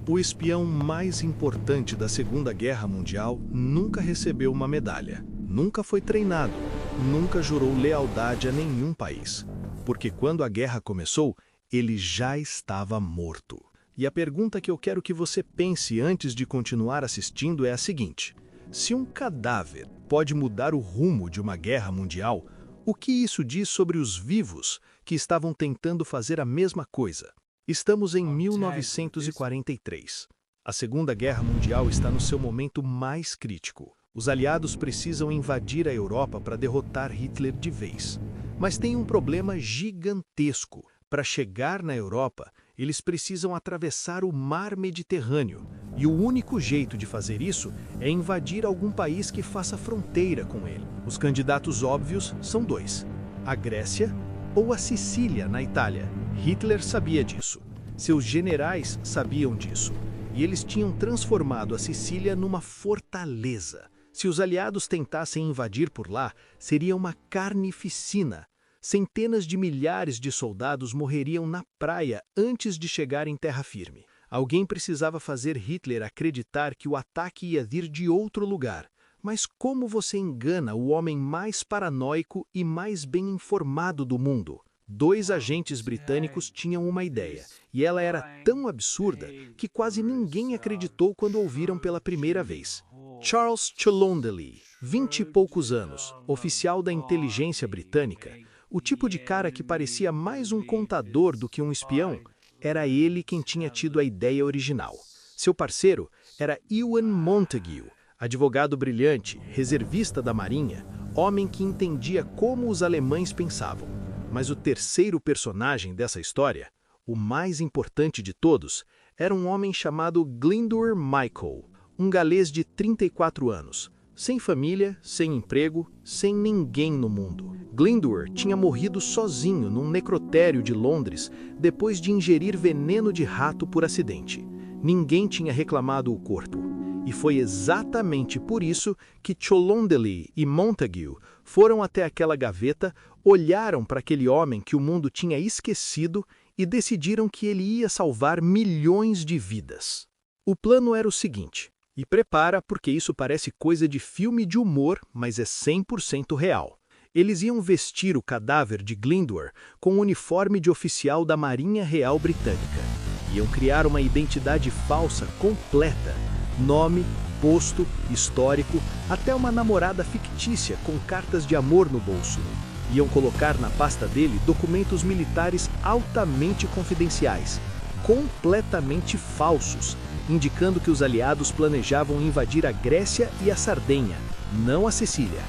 O espião mais importante da Segunda Guerra Mundial nunca recebeu uma medalha, nunca foi treinado, nunca jurou lealdade a nenhum país. Porque quando a guerra começou, ele já estava morto. E a pergunta que eu quero que você pense antes de continuar assistindo é a seguinte: se um cadáver pode mudar o rumo de uma guerra mundial, o que isso diz sobre os vivos que estavam tentando fazer a mesma coisa? Estamos em 1943. A Segunda Guerra Mundial está no seu momento mais crítico. Os aliados precisam invadir a Europa para derrotar Hitler de vez. Mas tem um problema gigantesco. Para chegar na Europa, eles precisam atravessar o Mar Mediterrâneo. E o único jeito de fazer isso é invadir algum país que faça fronteira com ele. Os candidatos óbvios são dois: a Grécia ou a Sicília, na Itália. Hitler sabia disso. Seus generais sabiam disso. E eles tinham transformado a Sicília numa fortaleza. Se os aliados tentassem invadir por lá, seria uma carnificina. Centenas de milhares de soldados morreriam na praia antes de chegar em terra firme. Alguém precisava fazer Hitler acreditar que o ataque ia vir de outro lugar. Mas como você engana o homem mais paranoico e mais bem informado do mundo? Dois agentes britânicos tinham uma ideia, e ela era tão absurda que quase ninguém acreditou quando ouviram pela primeira vez. Charles Cholmondeley, 20 e poucos anos, oficial da inteligência britânica, o tipo de cara que parecia mais um contador do que um espião, era ele quem tinha tido a ideia original. Seu parceiro era Ewan Montague, advogado brilhante, reservista da Marinha, homem que entendia como os alemães pensavam. Mas o terceiro personagem dessa história, o mais importante de todos, era um homem chamado Glyndwr Michael, um galês de 34 anos, sem família, sem emprego, sem ninguém no mundo. Glyndwr tinha morrido sozinho num necrotério de Londres depois de ingerir veneno de rato por acidente. Ninguém tinha reclamado o corpo. E foi exatamente por isso que Cholmondeley e Montague foram até aquela gaveta, olharam para aquele homem que o mundo tinha esquecido e decidiram que ele ia salvar milhões de vidas. O plano era o seguinte, e prepara porque isso parece coisa de filme de humor, mas é 100% real. Eles iam vestir o cadáver de Glyndwr com o uniforme de oficial da Marinha Real Britânica. Iam criar uma identidade falsa completa. Nome, posto, histórico, até uma namorada fictícia com cartas de amor no bolso. Iam colocar na pasta dele documentos militares altamente confidenciais, completamente falsos, indicando que os aliados planejavam invadir a Grécia e a Sardenha, não a Sicília.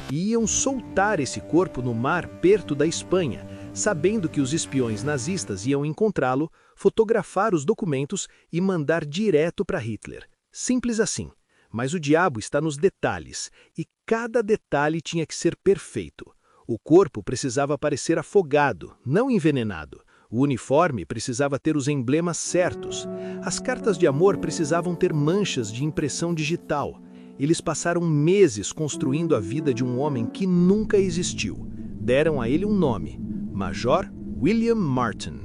E iam soltar esse corpo no mar perto da Espanha, sabendo que os espiões nazistas iam encontrá-lo, fotografar os documentos e mandar direto para Hitler. Simples assim, mas o diabo está nos detalhes, e cada detalhe tinha que ser perfeito. O corpo precisava parecer afogado, não envenenado. O uniforme precisava ter os emblemas certos. As cartas de amor precisavam ter manchas de impressão digital. Eles passaram meses construindo a vida de um homem que nunca existiu. Deram a ele um nome: Major William Martin.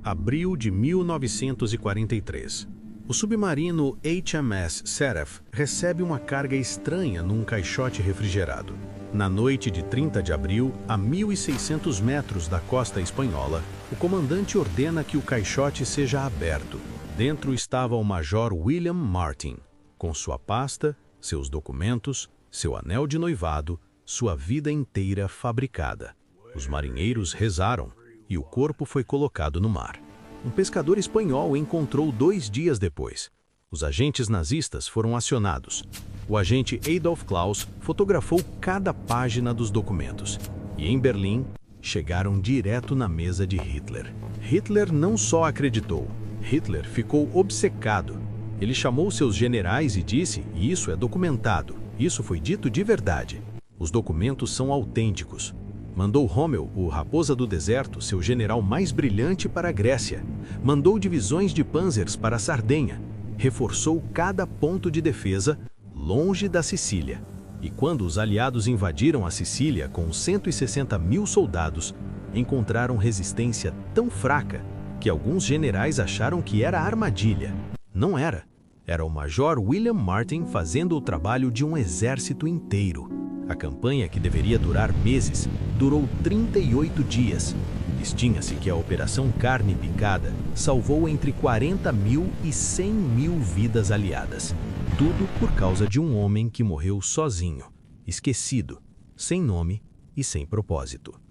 Abril de 1943. O submarino HMS Seraph recebe uma carga estranha num caixote refrigerado. Na noite de 30 de abril, a 1.600 metros da costa espanhola, o comandante ordena que o caixote seja aberto. Dentro estava o Major William Martin, com sua pasta, seus documentos, seu anel de noivado, sua vida inteira fabricada. Os marinheiros rezaram e o corpo foi colocado no mar. Um pescador espanhol o encontrou 2 dias depois. Os agentes nazistas foram acionados. O agente Adolf Klaus fotografou cada página dos documentos. E em Berlim, chegaram direto na mesa de Hitler. Hitler não só acreditou, Hitler ficou obcecado. Ele chamou seus generais e disse: "Isso é documentado, isso foi dito de verdade. Os documentos são autênticos." Mandou Rommel, o Raposa do Deserto, seu general mais brilhante, para a Grécia. Mandou divisões de panzers para a Sardenha. Reforçou cada ponto de defesa longe da Sicília. E quando os aliados invadiram a Sicília com 160 mil soldados, encontraram resistência tão fraca que alguns generais acharam que era armadilha. Não era. Era o Major William Martin fazendo o trabalho de um exército inteiro. A campanha, que deveria durar meses, durou 38 dias. Estima-se que a Operação Carne Picada salvou entre 40 mil e 100 mil vidas aliadas. Tudo por causa de um homem que morreu sozinho, esquecido, sem nome e sem propósito.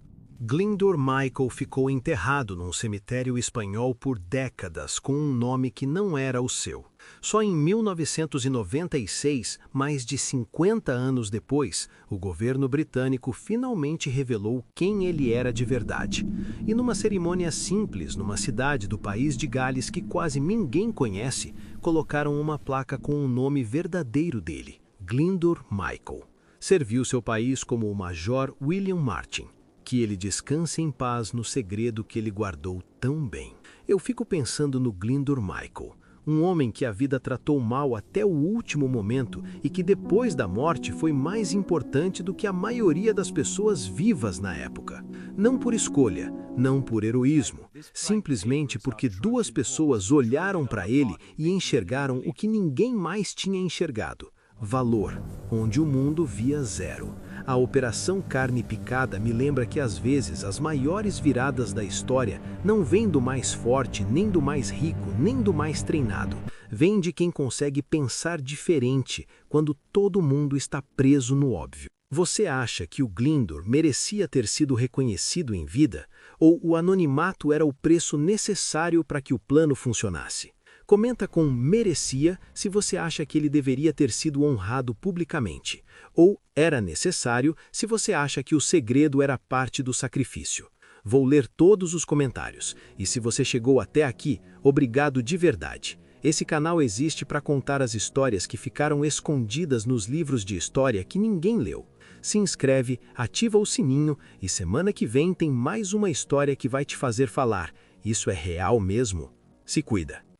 Glyndŵr Michael ficou enterrado num cemitério espanhol por décadas com um nome que não era o seu. Só em 1996, mais de 50 anos depois, o governo britânico finalmente revelou quem ele era de verdade. E numa cerimônia simples, numa cidade do país de Gales que quase ninguém conhece, colocaram uma placa com o nome verdadeiro dele, Glyndŵr Michael. Serviu seu país como o Major William Martin. Que ele descanse em paz no segredo que ele guardou tão bem. Eu fico pensando no Glyndŵr Michael, um homem que a vida tratou mal até o último momento e que depois da morte foi mais importante do que a maioria das pessoas vivas na época. Não por escolha, não por heroísmo, simplesmente porque duas pessoas olharam para ele e enxergaram o que ninguém mais tinha enxergado: valor, onde o mundo via zero. A Operação Carne Picada me lembra que às vezes as maiores viradas da história não vêm do mais forte, nem do mais rico, nem do mais treinado. Vêm de quem consegue pensar diferente quando todo mundo está preso no óbvio. Você acha que o Glyndŵr merecia ter sido reconhecido em vida? Ou o anonimato era o preço necessário para que o plano funcionasse? Comenta com merecia se você acha que ele deveria ter sido honrado publicamente. Ou era necessário se você acha que o segredo era parte do sacrifício. Vou ler todos os comentários. E se você chegou até aqui, obrigado de verdade. Esse canal existe para contar as histórias que ficaram escondidas nos livros de história que ninguém leu. Se inscreve, ativa o sininho e semana que vem tem mais uma história que vai te fazer falar: isso é real mesmo? Se cuida!